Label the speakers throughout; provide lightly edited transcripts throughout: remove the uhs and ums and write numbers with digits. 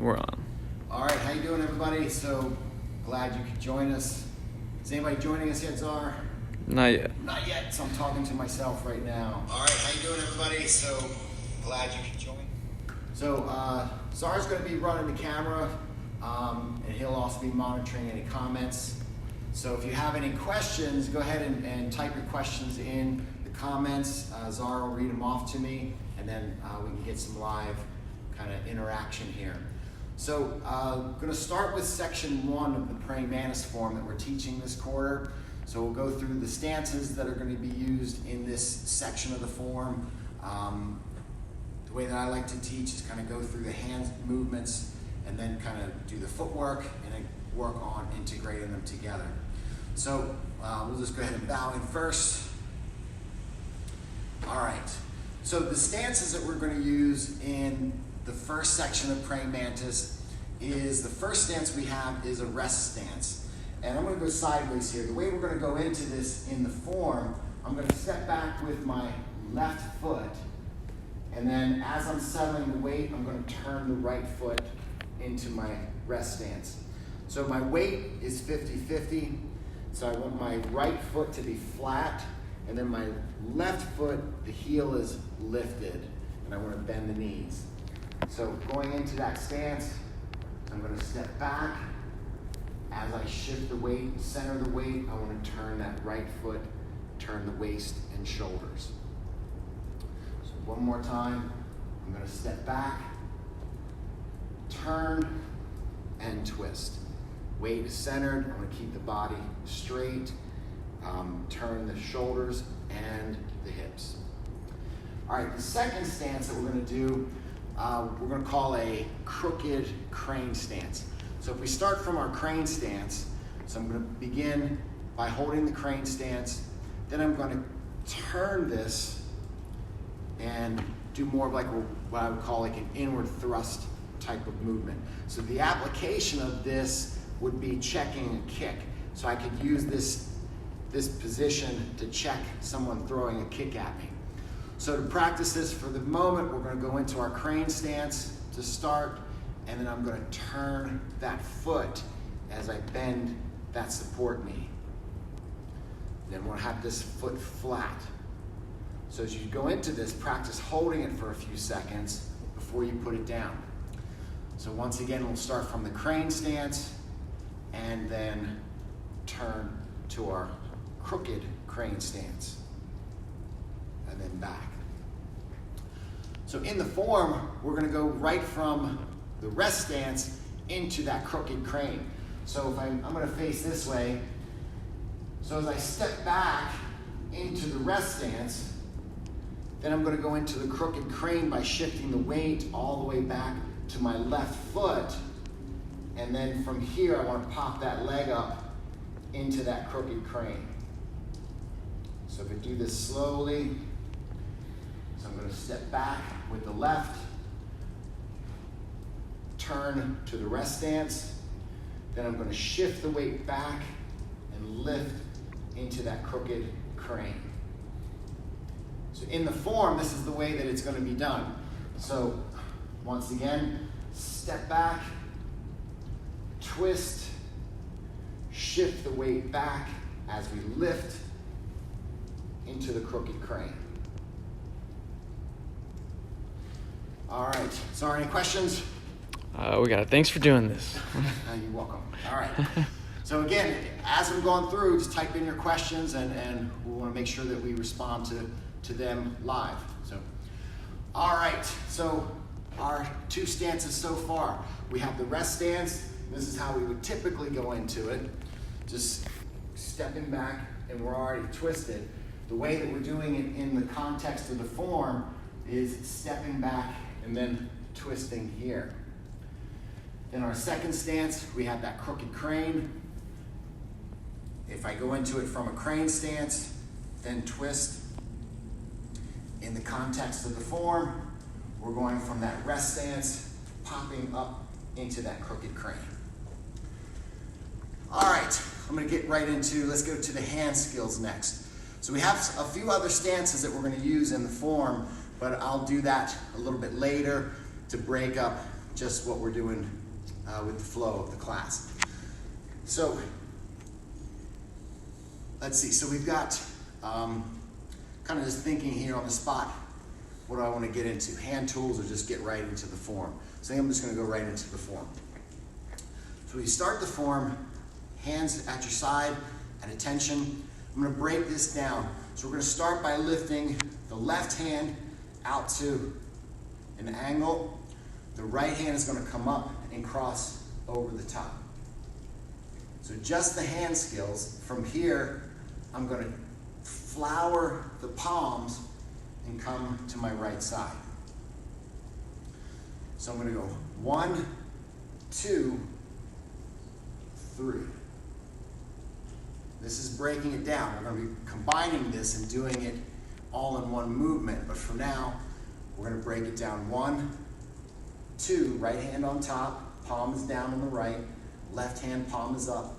Speaker 1: And we're on.
Speaker 2: All right, how you doing, everybody? So glad you could join us. Is anybody joining us yet, Czar?
Speaker 1: Not yet.
Speaker 2: Not yet, so I'm talking to myself right now. All right, how you doing, everybody? So glad you could join. So Czar's going to be running the camera, and he'll also be monitoring any comments. So if you have any questions, go ahead and type your questions in the comments. Czar will read them off to me, and then we can get some live kind of interaction here. So I'm going to start with section 1 of the praying mantis form that we're teaching this quarter. So we'll go through the stances that are going to be used in this section of the form. The way that I like to teach is kind of go through the hand movements and then kind of do the footwork and then work on integrating them together. So we'll just go ahead and bow in first. All right. So the stances that we're going to use in the first section of praying mantis is, the first stance we have is a rest stance. And I'm going to go sideways here. The way we're going to go into this in the form, I'm going to step back with my left foot. And then as I'm settling the weight, I'm going to turn the right foot into my rest stance. So my weight is 50-50. So I want my right foot to be flat. And then my left foot, the heel is lifted. And I want to bend the knees. So going into that stance, I'm going to step back. As I shift the weight, center the weight, I want to turn that right foot, turn the waist and shoulders. So one more time, I'm going to step back, turn, and twist. Weight is centered, I'm going to keep the body straight, turn the shoulders and the hips. All right, the second stance that we're going to do, we're going to call a crooked crane stance. So if we start from our crane stance, so I'm going to begin by holding the crane stance, then I'm going to turn this and do more of like what I would call like an inward thrust type of movement. So the application of this would be checking a kick. So I could use this position to check someone throwing a kick at me. So to practice this for the moment, we're going to go into our crane stance to start, and then I'm going to turn that foot as I bend that support knee. Then we'll have this foot flat. So as you go into this, practice holding it for a few seconds before you put it down. So once again, we'll start from the crane stance and then turn to our crooked crane stance and then back. So in the form, we're going to go right from the rest stance into that crooked crane. So if I'm going to face this way. So as I step back into the rest stance, then I'm going to go into the crooked crane by shifting the weight all the way back to my left foot. And then from here, I want to pop that leg up into that crooked crane. So if I do this slowly, so I'm going to step back with the left, turn to the rest stance, then I'm going to shift the weight back and lift into that crooked crane. So in the form, this is the way that it's going to be done. So once again, step back, twist, shift the weight back as we lift into the crooked crane. All right, so any questions?
Speaker 1: We got it. Thanks for doing this.
Speaker 2: You're welcome. All right. So again, as we're going through, just type in your questions and we want to make sure that we respond to them live. So, all right. So our two stances so far. We have the rest stance. This is how we would typically go into it. Just stepping back and we're already twisted. The way that we're doing it in the context of the form is stepping back and then twisting here. In our second stance, we have that crooked crane. If I go into it from a crane stance, then twist. In the context of the form, we're going from that rest stance, popping up into that crooked crane. All right, I'm going to get right into, let's go to the hand skills next. So we have a few other stances that we're going to use in the form, but I'll do that a little bit later to break up just what we're doing with the flow of the class. So let's see, so we've got kind of just thinking here on the spot, what do I want to get into? Hand tools or just get right into the form? So I think I'm just going to go right into the form. So we start the form, hands at your side, at attention. I'm going to break this down. So we're going to start by lifting the left hand out to an angle. The right hand is going to come up and cross over the top. So just the hand skills. From here, I'm going to flower the palms and come to my right side. So I'm going to go 1, 2, 3. This is breaking it down. We're going to be combining this and doing it all in one movement. But for now, we're going to break it down. 1, 2, right hand on top, palm is down on the right, left hand palm is up.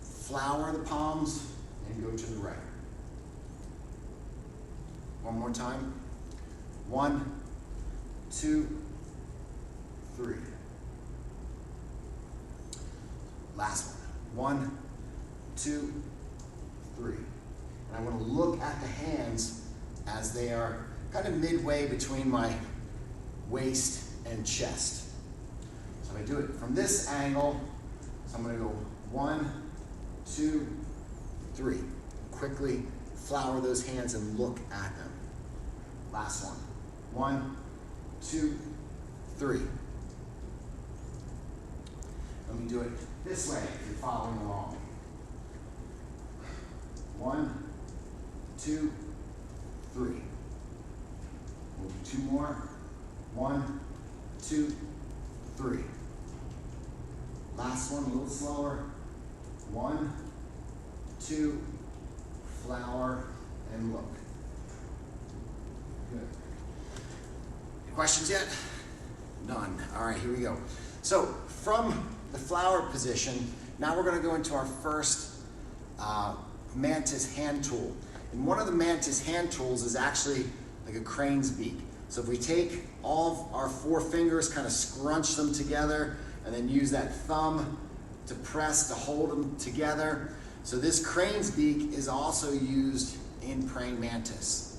Speaker 2: Flower the palms and go to the right. One more time. 1, 2, 3. Last one. 1, 2, 3. And I want to look at the hands as they are kind of midway between my waist and chest. So I do it from this angle. So I'm going to go 1, 2, 3. Quickly flower those hands and look at them. Last one. 1, 2, 3. Let me do it this way if you're following along. 1, 2, 3. We'll do 2 more. 1, 2, 3. Last one, a little slower. 1, 2, flower, and look. Good. Any questions yet? None. All right, here we go. So from the flower position, now we're going to go into our first Mantis hand tool. And one of the Mantis hand tools is actually like a crane's beak. So if we take all of our 4 fingers, kind of scrunch them together, and then use that thumb to press to hold them together. So this crane's beak is also used in praying mantis.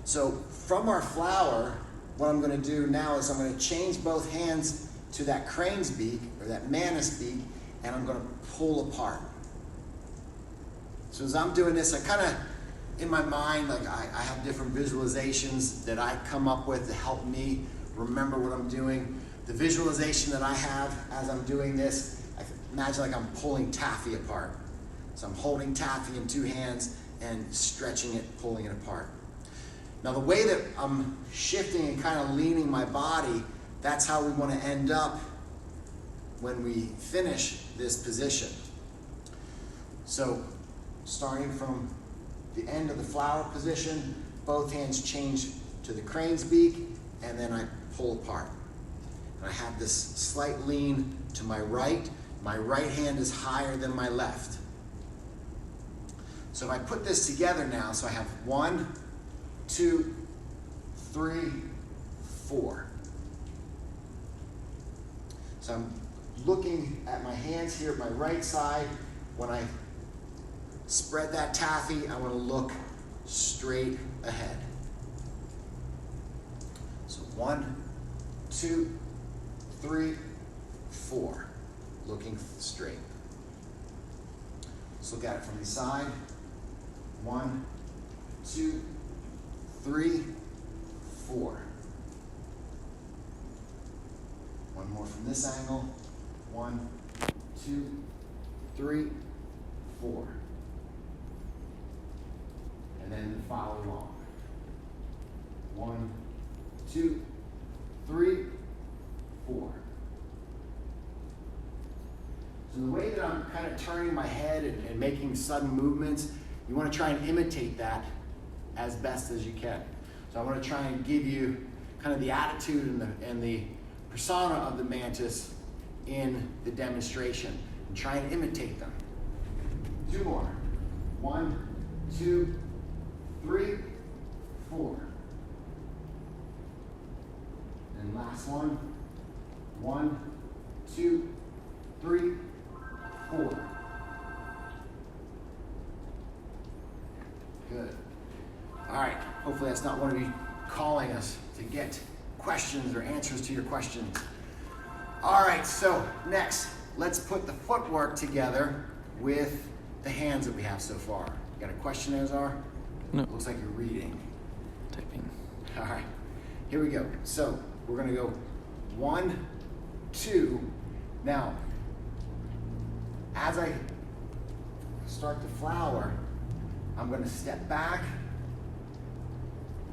Speaker 2: So from our flower, what I'm going to do now is I'm going to change both hands to that crane's beak, or that mantis beak, and I'm going to pull apart. So as I'm doing this, I kind of, in my mind, like I have different visualizations that I come up with to help me remember what I'm doing. The visualization that I have as I'm doing this, I imagine like I'm pulling taffy apart. So I'm holding taffy in 2 hands and stretching it, pulling it apart. Now the way that I'm shifting and kind of leaning my body, that's how we want to end up when we finish this position. So starting from the end of the flower position, both hands change to the crane's beak, and then I pull apart. And I have this slight lean to my right. My right hand is higher than my left. So if I put this together now, so I have 1, 2, 3, 4. So I'm looking at my hands here at my right side. When I spread that taffy, I want to look straight ahead. So 1, 2, 3, 4. Looking straight. Let's look at it from the side. 1, 2, 3, 4. One more from this angle. 1, 2, 3, 4. And then follow along. 1, 2, 3, 4. So the way that I'm kind of turning my head and making sudden movements, you want to try and imitate that as best as you can. So I want to try and give you kind of the attitude and the persona of the mantis in the demonstration, and try and imitate them. 2 more. 1, 2, 3, 4. And last one. 1, 2, 3, 4. Good. All right, hopefully that's not one of you calling us to get questions or answers to your questions. All right, so next, let's put the footwork together with the hands that we have so far. You got a question there, Czar?
Speaker 1: No.
Speaker 2: Looks like you're reading.
Speaker 1: Typing.
Speaker 2: All right, here we go. So we're gonna go 1, 2. Now, as I start the flower, I'm gonna step back.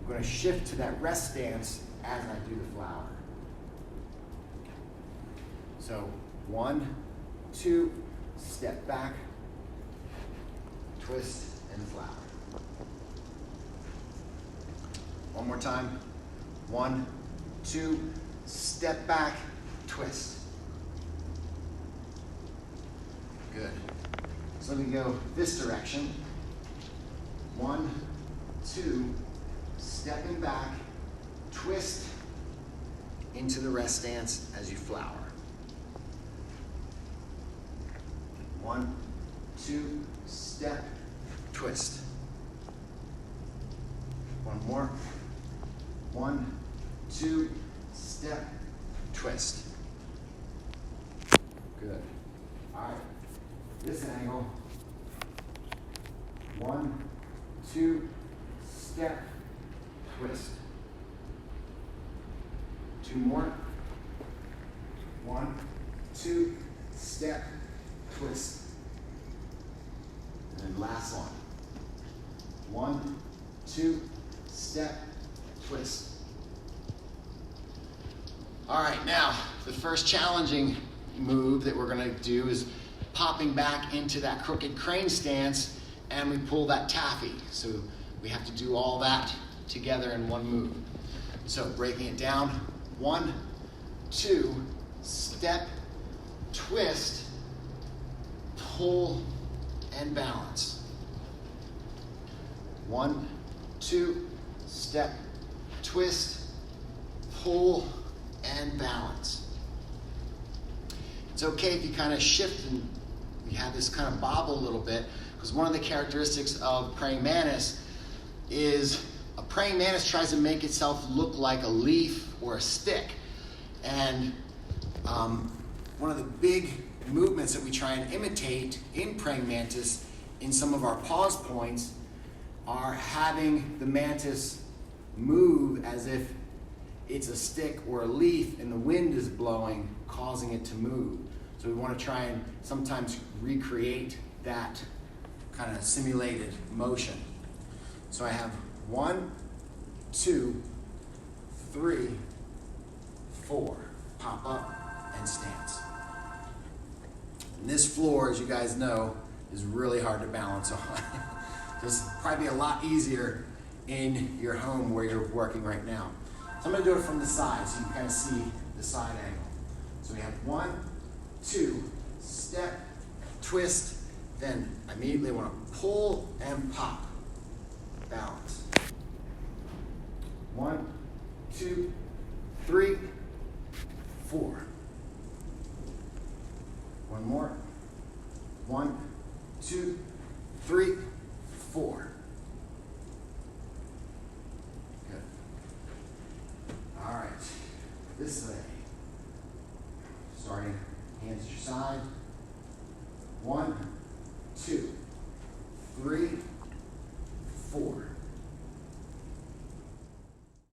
Speaker 2: I'm gonna shift to that rest stance as I do the flower. So 1, 2, step back, twist, and flower. One more time. 1, 2, step back, twist. Good. So let me go this direction. 1, 2, stepping back, twist into the rest stance as you flower. 1, 2, step, twist. One more. 1, 2, step, twist. Good. All right. This angle. 1, 2, step, twist. 2 more. 1, 2, step, twist. And then last one. 1, 2, step, twist. All right, now the first challenging move that we're gonna do is popping back into that crooked crane stance, and we pull that taffy. So we have to do all that together in one move. So breaking it down, 1, 2, step, twist, pull, and balance. 1, 2, step, twist, pull, and balance. It's okay if you kind of shift and you have this kind of bobble a little bit, because one of the characteristics of praying mantis is a praying mantis tries to make itself look like a leaf or a stick. And one of the big movements that we try and imitate in praying mantis in some of our pause points are having the mantis move as if it's a stick or a leaf and the wind is blowing, causing it to move. So we want to try and sometimes recreate that kind of simulated motion. So I have 1, 2, 3, 4. Pop up and stance. And this floor, as you guys know, is really hard to balance on. This will probably be a lot easier in your home where you're working right now. So I'm going to do it from the side so you can kind of see the side angle. So we have 1, 2, step, twist, then I immediately want to pull and pop. Balance. 1, 2, 3, 4. One more. 1, 2, 3, 4. Good. All right. This way. Starting hands at your side. 1, 2, 3, 4.